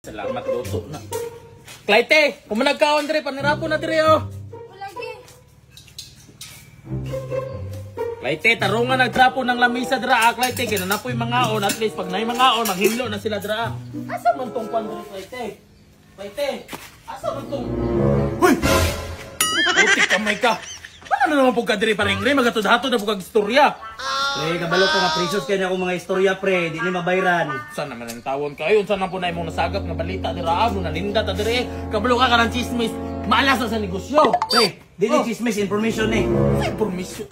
Salamat luto na. Clayte, pumanagkaon dire panirapo na dire oh. Lagi. Clayte, tarungan nagtrapo ng lamisa dira. Clayte, kinanapoy mga on at least pag nay mga on maghimlo na sila dira. Asa man tong kwan dire Clayte? Clayte, asa man tong? Hoy! Putik kamay ka. Paano naman po ka dire pareng re magatod-hatod na po kag istorya. Pre, kabalo ko nga precious kaya akong mga istorya pre, di ni mabayran. Saan naman ang tawon kayo? Saan na po na imong nasagap nga balita dira abro na linda ta dire. Kabalo ka kanang chismis. Maalas na sa negosyo. Pre, di ni chismis information eh. Ay, permisyon.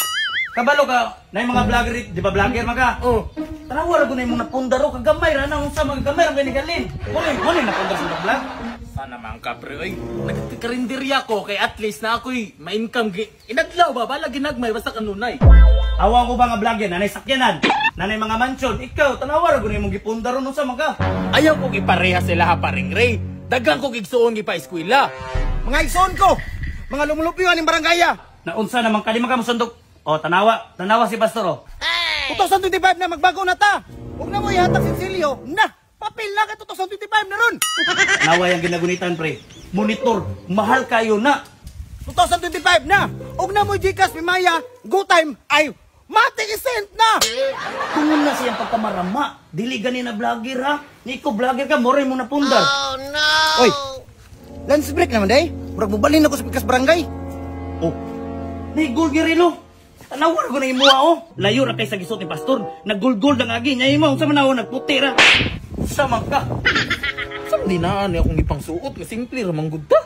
Kabalo ka, na yung mga vlogger, di ba vlogger maga? Oh. Tanawa ko na yung mga napundaro, kagamay ra na unsa magagamay ra ganigalin. Muna napundar sa vlog. Sana man ka pre, oy. Nagkarinderya ko kay at least na ako'y ma-income. Inadlaw ba? Bala ginagmay basta kanunay. Awa ko ba nga vlogger, nanay sakyanan, nanay mga mansyon, ikaw, tanawa ra ko na yung gipundaro unsa maga. Ayaw kong ipareha sila ha paring Ray. Dagang kong igsuon gipa-eskwela. Mga igsoon ko! Mga lumulupyo aning barangaya! Na unsa naman kadi maga musundok. Oh, tanawa si pastor oh. 2025 na magbago na ta! Huwag na mo ihatag sinsilyo na! Papel na ka 2025 na ron! Tanawa yung ginagunitan pre. Monitor, mahal kayo na. 2025 na! Huwag na mo Gcash, Pimaya, Go Time, ay matik-isent na! Tungon na siyang pagkamarama. Dili gani na vlogger ha. Niko vlogger ka, more mo napundar. Oy! Lunch break naman day! Murag bubalin ako sa pikas barangay! Oh, naigul girilo. Tanawar ko na imuha oh. Layo ra kay sa gisot ni pastor. Naggulgul ang agi niya imo unsa man nagputi ra. Unsa man ka? Saan dinaan niya akong ipangsuot? Nga simple ramang gud ta.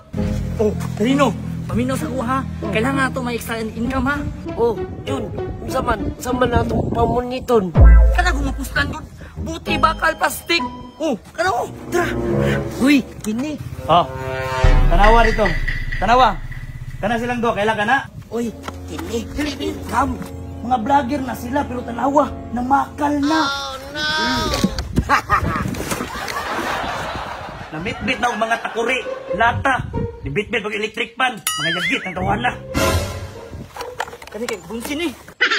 Oh, kanino? Paminaw sa kuha, kailangan nato may extra income ha. Oh, yun. Saman na itong pamoniton. Kana kung mapustan yun, buti bakal plastic. Oh, kana mo, tara. Uy, kini. Oh. Tanawa dito. Tanawa. Kana silang do, kailan ka na? Uy, kini. Kini. Kam. Mga vlogger na sila pero tanawa, namakal na. Namit-bit na og mga takuri, lata. Dibit-bit pag electric pan, mga yagit ang tawana. Kani kay bunsin eh.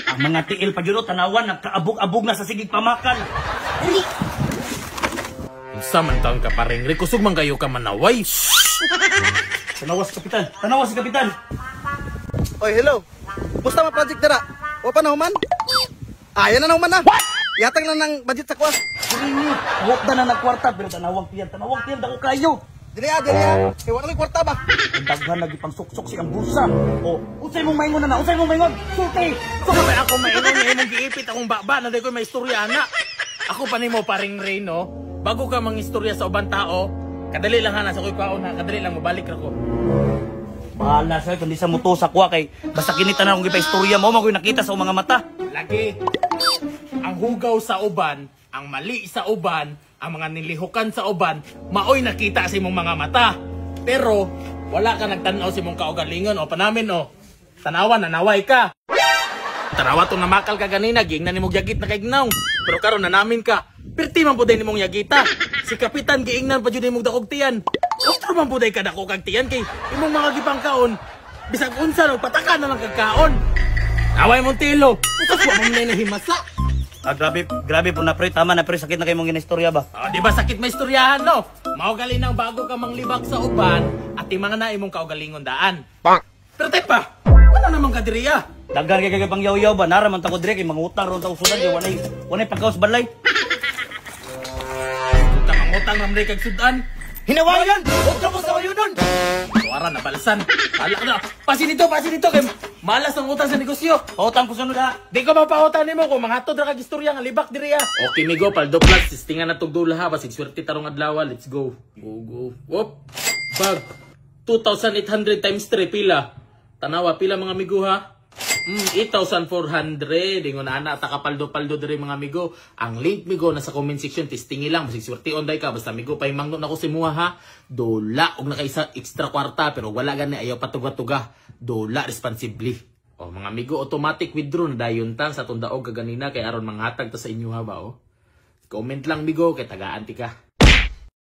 Ang mga tiil pa yun, tanawan, nagkaabog-abog na sa sigig pamakan. Unsa man taon ka paring Ray? Kusog man kayo ka manaway. Tanawa si kapitan, tanawa si kapitan. Oy, hello! Musta mga project dara? O pa na human? Ayan na human na! Ihatag lang ng budget sa kwas! Hindi, huwag na nagkwarta, pero tanawang tiyan, dako kayo. Dili ya! Kaya wala may kwarta ba? Ang daghan lagi pang suksok si ang busa. O, unsay mong maingon na, unsay mong maingon? Sulti! Sukapay ako maingon nga imong giipit akong baba na di ko may istorya na. Ako pa nimo paring Ray no. Bago ka mangistorya sa ubang tao, kadali lang ha nasa ko'y kaon ha, kadali lang mabalik ra ko. Bahala sa'yo, kundi sa muto sa kuha kay basta kinita na akong ipa-istorya mo, magoy nakita sa mga mata. Lagi. Ang hugaw sa uban, ang mali sa uban, ang mga nilihukan sa uban, maoy nakita sa imong mga mata. Pero wala ka nagtanaw sa imong kaugalingon o panamin o. Tanawan, nanaway ka. Tanawa tong namakal ka ganina, ging na nimong yagit na kaignaw. Pero karon nanamin ka. Perti man puday nimong yagita. Si kapitan giingnan pa jud nimong dakog tiyan. Utro man puday ka dako kag tiyan kay imong mga gipangkaon. Bisag unsa no patakan na lang kagkaon. Naway mong tilo. Usa ko man na himasa. Ah, grabe po na pre, tama na pre, sakit na kayo mong ginistorya ba? Oh, di ba sakit may istoryahan no? Maugali nang bago ka manglibak sa uban at timang na imong kaugalingon daan. Pero pa, wala namang kadiriya. Daghan kay pang yaw-yaw ba? Naraman ta ko dire kay mangutang ron ta usulan di walay pagkaos balay. Utang ang utang ramday kag sudan. Hinawayan! Huwag ka mo sa wayo nun! Wara na balasan. Hala na. Pasi dito kay malas ang utang sa negosyo. Utang ko sunod ha. Di ko mapahutan nimo ko mga hatod ra kag istorya nga libak diriya. Okay migo paldo plus sistingan na tog dula ha basig swerte tarong adlaw. Let's go. Go. Whoop. Bag. 2,800 times 3 pila. Tanawa pila mga migo ha. 8,400. Ingon ana ta kapaldo-paldo diri mga migo. Ang link migo nasa comment section testingi lang basig swerte onday ka basta migo pay mangno nako si muha ha. Dola og nakaisa extra kwarta pero wala gani ayaw patuga-tuga. Dola responsibly. O mga migo automatic withdraw na dayon ta sa tundaog kaganina kay aron manghatag ta sa inyo ha ba o. Comment lang migo kay tagaan ti ka.